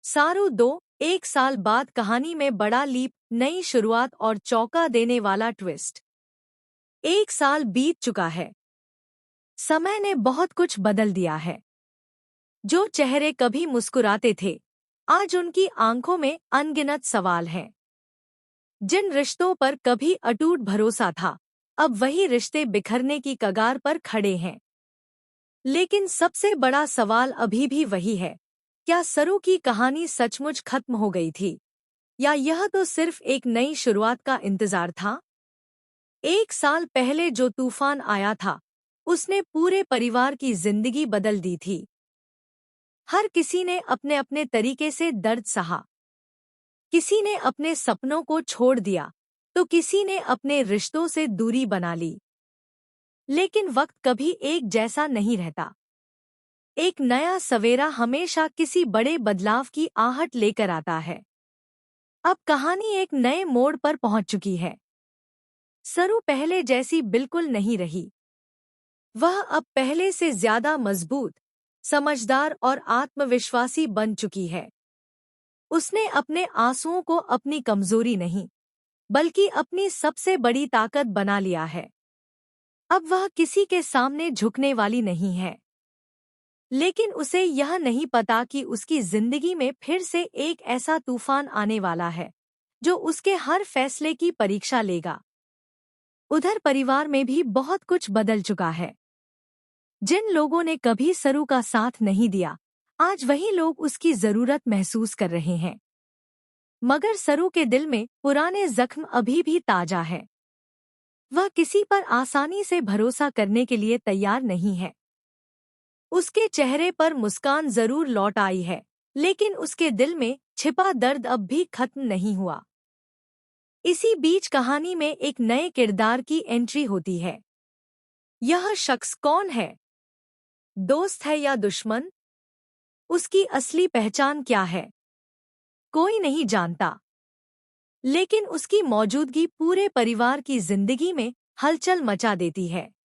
सारू 2 एक साल बाद कहानी में बड़ा लीप, नई शुरुआत और चौंका देने वाला ट्विस्ट। एक साल बीत चुका है। समय ने बहुत कुछ बदल दिया है। जो चेहरे कभी मुस्कुराते थे, आज उनकी आंखों में अनगिनत सवाल हैं। जिन रिश्तों पर कभी अटूट भरोसा था, अब वही रिश्ते बिखरने की कगार पर खड़े हैं। लेकिन सबसे बड़ा सवाल अभी भी वही है, क्या सरू की कहानी सचमुच खत्म हो गई थी, या यह तो सिर्फ एक नई शुरुआत का इंतजार था? एक साल पहले जो तूफान आया था, उसने पूरे परिवार की जिंदगी बदल दी थी। हर किसी ने अपने अपने तरीके से दर्द सहा। किसी ने अपने सपनों को छोड़ दिया, तो किसी ने अपने रिश्तों से दूरी बना ली। लेकिन वक्त कभी एक जैसा नहीं रहता। एक नया सवेरा हमेशा किसी बड़े बदलाव की आहट लेकर आता है। अब कहानी एक नए मोड़ पर पहुंच चुकी है। सरू पहले जैसी बिल्कुल नहीं रही। वह अब पहले से ज्यादा मजबूत, समझदार और आत्मविश्वासी बन चुकी है। उसने अपने आंसुओं को अपनी कमजोरी नहीं, बल्कि अपनी सबसे बड़ी ताकत बना लिया है। अब वह किसी के सामने झुकने वाली नहीं है। लेकिन उसे यह नहीं पता कि उसकी जिंदगी में फिर से एक ऐसा तूफान आने वाला है, जो उसके हर फैसले की परीक्षा लेगा। उधर परिवार में भी बहुत कुछ बदल चुका है। जिन लोगों ने कभी सरू का साथ नहीं दिया, आज वही लोग उसकी जरूरत महसूस कर रहे हैं। मगर सरू के दिल में पुराने जख्म अभी भी ताजा है। वह किसी पर आसानी से भरोसा करने के लिए तैयार नहीं है। उसके चेहरे पर मुस्कान जरूर लौट आई है, लेकिन उसके दिल में छिपा दर्द अब भी खत्म नहीं हुआ। इसी बीच कहानी में एक नए किरदार की एंट्री होती है। यह शख्स कौन है? दोस्त है या दुश्मन? उसकी असली पहचान क्या है? कोई नहीं जानता। लेकिन उसकी मौजूदगी पूरे परिवार की जिंदगी में हलचल मचा देती है।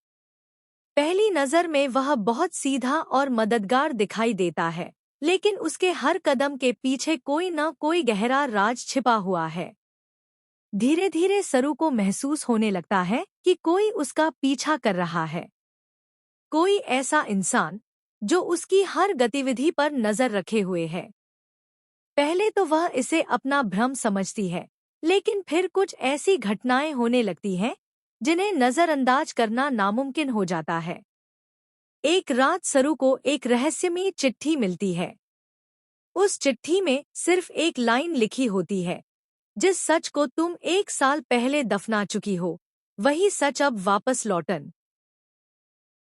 पहली नजर में वह बहुत सीधा और मददगार दिखाई देता है, लेकिन उसके हर कदम के पीछे कोई न कोई गहरा राज छिपा हुआ है। धीरे धीरे सरू को महसूस होने लगता है कि कोई उसका पीछा कर रहा है। कोई ऐसा इंसान जो उसकी हर गतिविधि पर नजर रखे हुए है। पहले तो वह इसे अपना भ्रम समझती है, लेकिन फिर कुछ ऐसी घटनाएं होने लगती हैं जिन्हें नजरअंदाज करना नामुमकिन हो जाता है। एक रात सरू को एक रहस्यमयी चिट्ठी मिलती है। उस चिट्ठी में सिर्फ एक लाइन लिखी होती है, जिस सच को तुम एक साल पहले दफना चुकी हो, वही सच अब वापस लौटन।